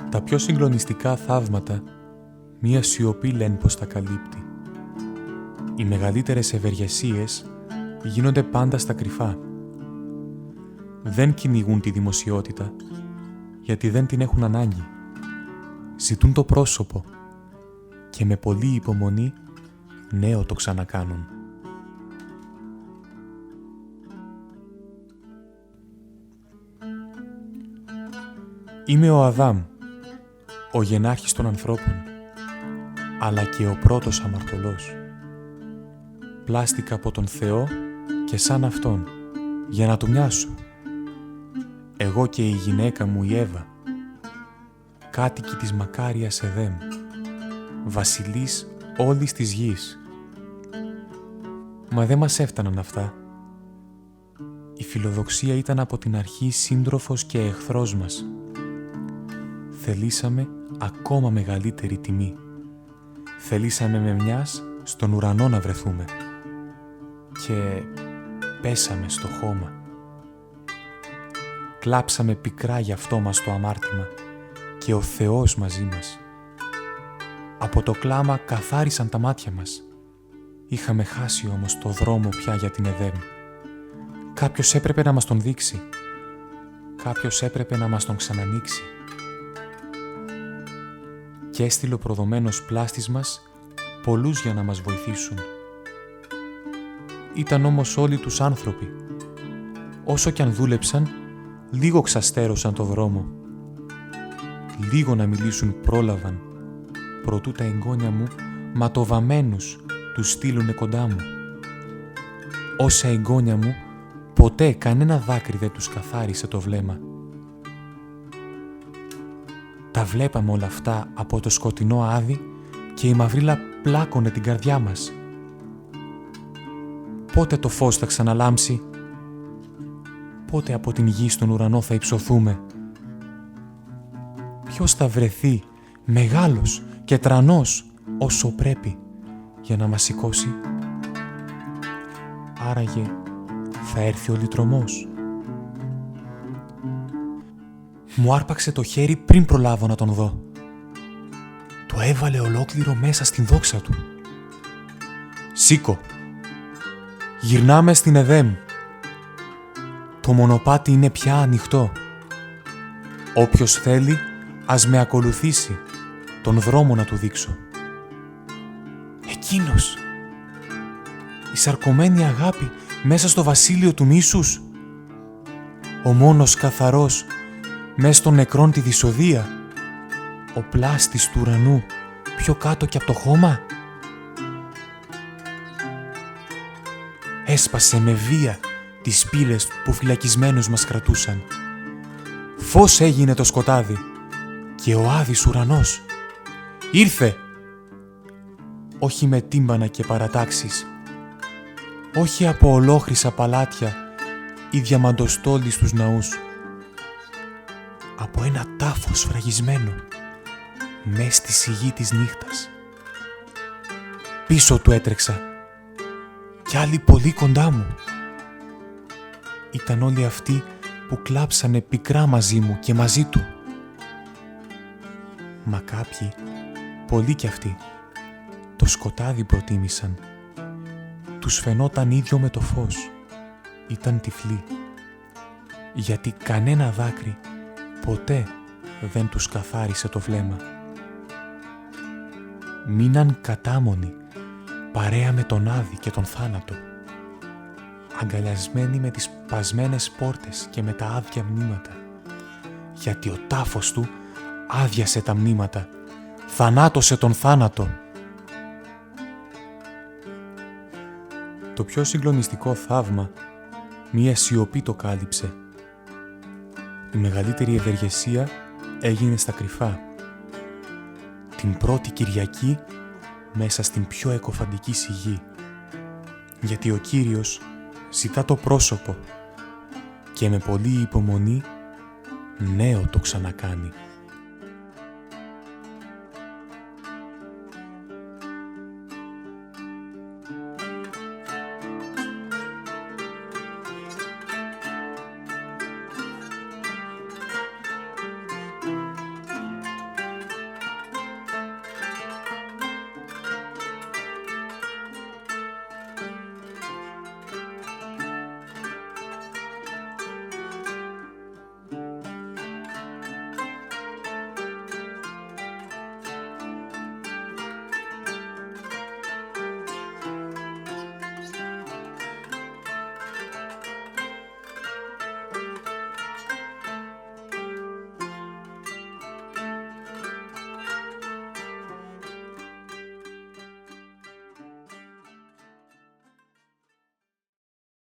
Τα πιο συγκλονιστικά θαύματα μία σιωπή λένε πως τα καλύπτει. Οι μεγαλύτερες ευεργεσίες γίνονται πάντα στα κρυφά. Δεν κυνηγούν τη δημοσιότητα, γιατί δεν την έχουν ανάγκη. Ζητούν το πρόσωπο και με πολλή υπομονή νέο το ξανακάνουν. Είμαι ο Αδάμ, ο γενάρχης των ανθρώπων, αλλά και ο πρώτος αμαρτωλός. Πλάστηκα από τον Θεό και σαν Αυτόν, για να Του μοιάσω. Εγώ και η γυναίκα μου η Εύα, κάτοικοι της μακάριας Εδέμ, βασιλείς όλης της γης. Μα δεν μας έφταναν αυτά. Η φιλοδοξία ήταν από την αρχή σύντροφος και εχθρός μας. Θελήσαμε ακόμα μεγαλύτερη τιμή. Θελήσαμε με μιας στον ουρανό να βρεθούμε. Και πέσαμε στο χώμα. Κλάψαμε πικρά γι' αυτό μας το αμάρτημα και ο Θεός μαζί μας. Από το κλάμα καθάρισαν τα μάτια μας. Είχαμε χάσει όμως το δρόμο πια για την Εδέμ. Κάποιος έπρεπε να μας τον δείξει. Κάποιος έπρεπε να μας τον ξανανοίξει. Και έστειλε ο προδομένος πλάστης μας πολλούς για να μας βοηθήσουν. Ήταν όμως όλοι τους άνθρωποι. Όσο κι αν δούλεψαν, λίγο ξαστέρωσαν το δρόμο. Λίγο να μιλήσουν πρόλαβαν, προτού τα εγγόνια μου ματοβαμένους τους στείλουνε κοντά μου. Όσα εγγόνια μου, ποτέ κανένα δάκρυ δεν τους καθάρισε το βλέμμα. Τα βλέπαμε όλα αυτά από το σκοτεινό άδει και η μαυρίλα πλάκωνε την καρδιά μας. Πότε το φως θα ξαναλάμψει, πότε από την γη στον ουρανό θα υψωθούμε. Ποιος θα βρεθεί μεγάλος και τρανός όσο πρέπει για να μας σηκώσει. Άραγε θα έρθει ο λυτρωμός. Μου άρπαξε το χέρι πριν προλάβω να τον δω. Το έβαλε ολόκληρο μέσα στην δόξα του. «Σήκω! Γυρνάμε στην Εδέμ. Το μονοπάτι είναι πια ανοιχτό. Όποιος θέλει, ας με ακολουθήσει, τον δρόμο να του δείξω». Εκείνος! Η σαρκωμένη αγάπη μέσα στο βασίλειο του μίσους. Ο μόνος καθαρός μες των νεκρών τη δυσοδεία. Ο πλάστης του ουρανού πιο κάτω κι από το χώμα. Έσπασε με βία τις πύλες που φυλακισμένους μας κρατούσαν. Φως έγινε το σκοτάδι και ο άδης ουρανός. Ήρθε! Όχι με τύμπανα και παρατάξεις, όχι από ολόχρυσα παλάτια ή διαμαντοστόλοι στους ναούς. Από ένα τάφο σφραγισμένο μες στη σιγή της νύχτας. Πίσω του έτρεξα κι άλλοι πολύ κοντά μου. Ήταν όλοι αυτοί που κλάψανε πικρά μαζί μου και μαζί του. Μα κάποιοι, πολλοί κι αυτοί, το σκοτάδι προτίμησαν. Τους φαινόταν ίδιο με το φως. Ήταν τυφλοί. Γιατί κανένα δάκρυ ποτέ δεν τους καθάρισε το βλέμμα. Μείναν κατάμονοι, παρέα με τον άδη και τον θάνατο. Αγκαλιασμένοι με τις πασμένες πόρτες και με τα άδεια μνήματα. Γιατί ο τάφος του άδειασε τα μνήματα, θανάτωσε τον θάνατο. Το πιο συγκλονιστικό θαύμα, μία σιωπή το κάλυψε. Η μεγαλύτερη ευεργεσία έγινε στα κρυφά. Την πρώτη Κυριακή μέσα στην πιο εκοφαντική σιγή. Γιατί ο Κύριος ζητά το πρόσωπο και με πολλή υπομονή νέο το ξανακάνει.